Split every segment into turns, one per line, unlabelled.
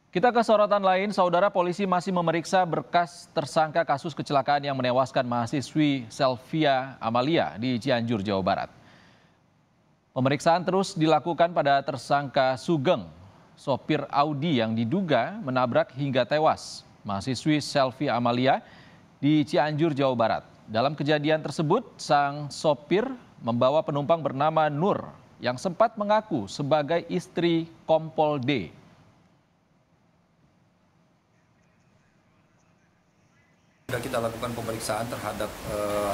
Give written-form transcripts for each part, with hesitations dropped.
Kita ke sorotan lain, saudara, polisi masih memeriksa berkas tersangka kasus kecelakaan yang menewaskan mahasiswi Selvia Amalia di Cianjur, Jawa Barat. Pemeriksaan terus dilakukan pada tersangka Sugeng, sopir Audi yang diduga menabrak hingga tewas mahasiswi Selvia Amalia di Cianjur, Jawa Barat. Dalam kejadian tersebut, sang sopir membawa penumpang bernama Nur yang sempat mengaku sebagai istri Kompol D.
Sudah kita lakukan pemeriksaan terhadap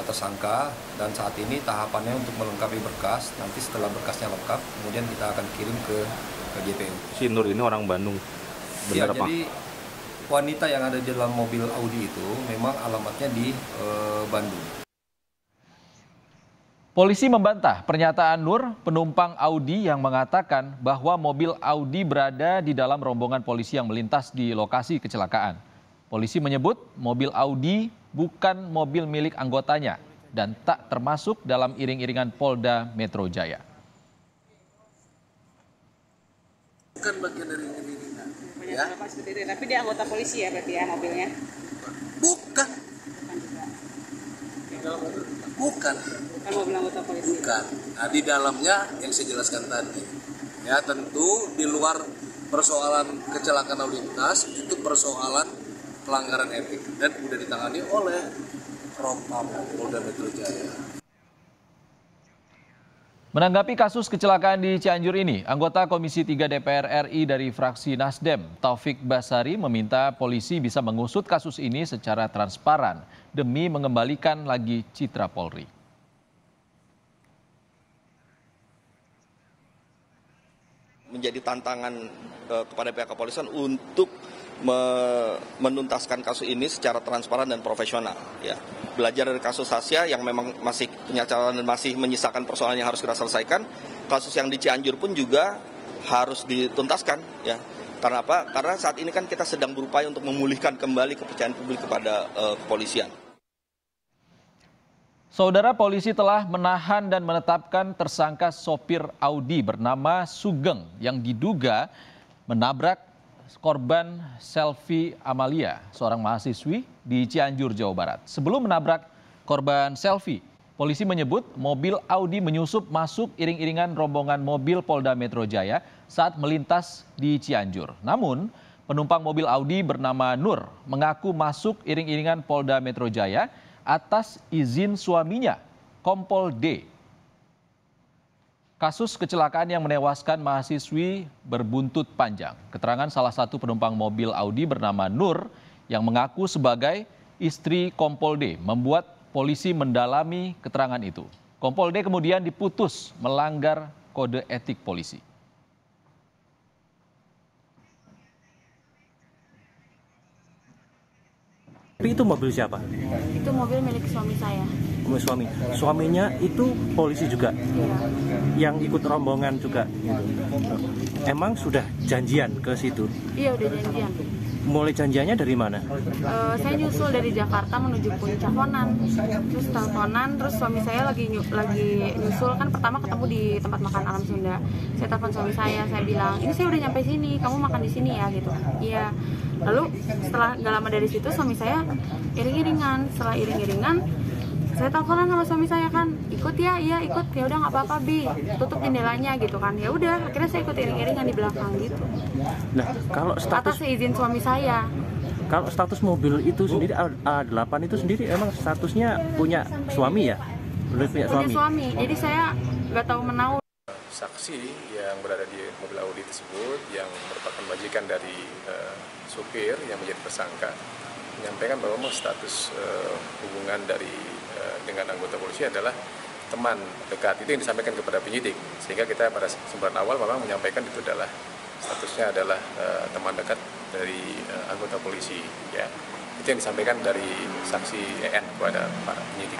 tersangka dan saat ini tahapannya untuk melengkapi berkas. Nanti setelah berkasnya lengkap, kemudian kita akan kirim ke JPU.
Si Nur ini orang Bandung, benar apa?
Jadi wanita yang ada di dalam mobil Audi itu memang alamatnya di Bandung.
Polisi membantah pernyataan Nur, penumpang Audi yang mengatakan bahwa mobil Audi berada di dalam rombongan polisi yang melintas di lokasi kecelakaan. Polisi menyebut mobil Audi bukan mobil milik anggotanya dan tak termasuk dalam iring-iringan Polda Metro Jaya.
Bukan bagian dari iring-iringan.
Ya? Tapi dia anggota polisi ya berarti ya mobilnya?
Bukan. Bukan.
Kan mobil anggota polisi?
Bukan. Nah, di dalamnya yang saya jelaskan tadi. Ya, tentu di luar persoalan kecelakaan lalu lintas, itu persoalan pelanggaran etik dan sudah ditangani oleh Propam Polda Metro Jaya.
Menanggapi kasus kecelakaan di Cianjur ini, anggota Komisi 3 DPR RI dari fraksi Nasdem, Taufik Basari, meminta polisi bisa mengusut kasus ini secara transparan demi mengembalikan lagi citra Polri.
Menjadi tantangan kepada pihak kepolisian untuk menuntaskan kasus ini secara transparan dan profesional. Ya. Belajar dari kasus Hasya yang memang masih punya catatan dan masih menyisakan persoalan yang harus kita selesaikan. Kasus yang di Cianjur pun juga harus dituntaskan. Ya. Karena apa? Karena saat ini kan kita sedang berupaya untuk memulihkan kembali kepercayaan publik kepada kepolisian.
Saudara, polisi telah menahan dan menetapkan tersangka sopir Audi bernama Sugeng yang diduga menabrak korban Selvia Amalia, seorang mahasiswi di Cianjur, Jawa Barat. Sebelum menabrak korban Selvia, polisi menyebut mobil Audi menyusup masuk iring-iringan rombongan mobil Polda Metro Jaya saat melintas di Cianjur. Namun, penumpang mobil Audi bernama Nur mengaku masuk iring-iringan Polda Metro Jaya atas izin suaminya, Kompol D. Kasus kecelakaan yang menewaskan mahasiswi berbuntut panjang. Keterangan salah satu penumpang mobil Audi bernama Nur yang mengaku sebagai istri Kompol D membuat polisi mendalami keterangan itu. Kompol D kemudian diputus melanggar kode etik polisi.
Tapi itu mobil siapa?
Itu mobil milik suami saya.
Suami. Suaminya itu polisi juga?
Iya.
Yang ikut rombongan juga? Emang sudah janjian ke situ?
Iya, udah janjian.
Mulai janjiannya dari mana?
Saya nyusul dari Jakarta menuju Puncak Konan. Terus teleponan, terus suami saya lagi nyusul. Kan pertama ketemu di tempat makan Alam Sunda. Saya telepon suami saya bilang, ini saya udah nyampe sini, kamu makan di sini ya gitu. Iya. Lalu setelah gak lama dari situ suami saya iring-iringan. Setelah iring-iringan, saya teleponan sama suami saya kan, ikut ya, iya ikut, ya udah nggak apa-apa Bi, tutup jendelanya gitu kan, ya udah, akhirnya saya ikut iring-iringan di belakang gitu.
Nah, kalau status
atas izin suami saya.
Kalau status mobil itu sendiri A8 itu sendiri emang statusnya punya suami ya? Punya
suami, jadi saya nggak tahu menau.
Saksi yang berada di mobil Audi tersebut yang merupakan majikan dari supir yang menjadi tersangka menyampaikan bahwa status hubungan dengan anggota polisi adalah teman dekat. Itu yang disampaikan kepada penyidik, sehingga kita pada kesempatan awal memang menyampaikan itu adalah statusnya adalah teman dekat dari anggota polisi. Ya, itu yang disampaikan dari saksi EN kepada para penyidik.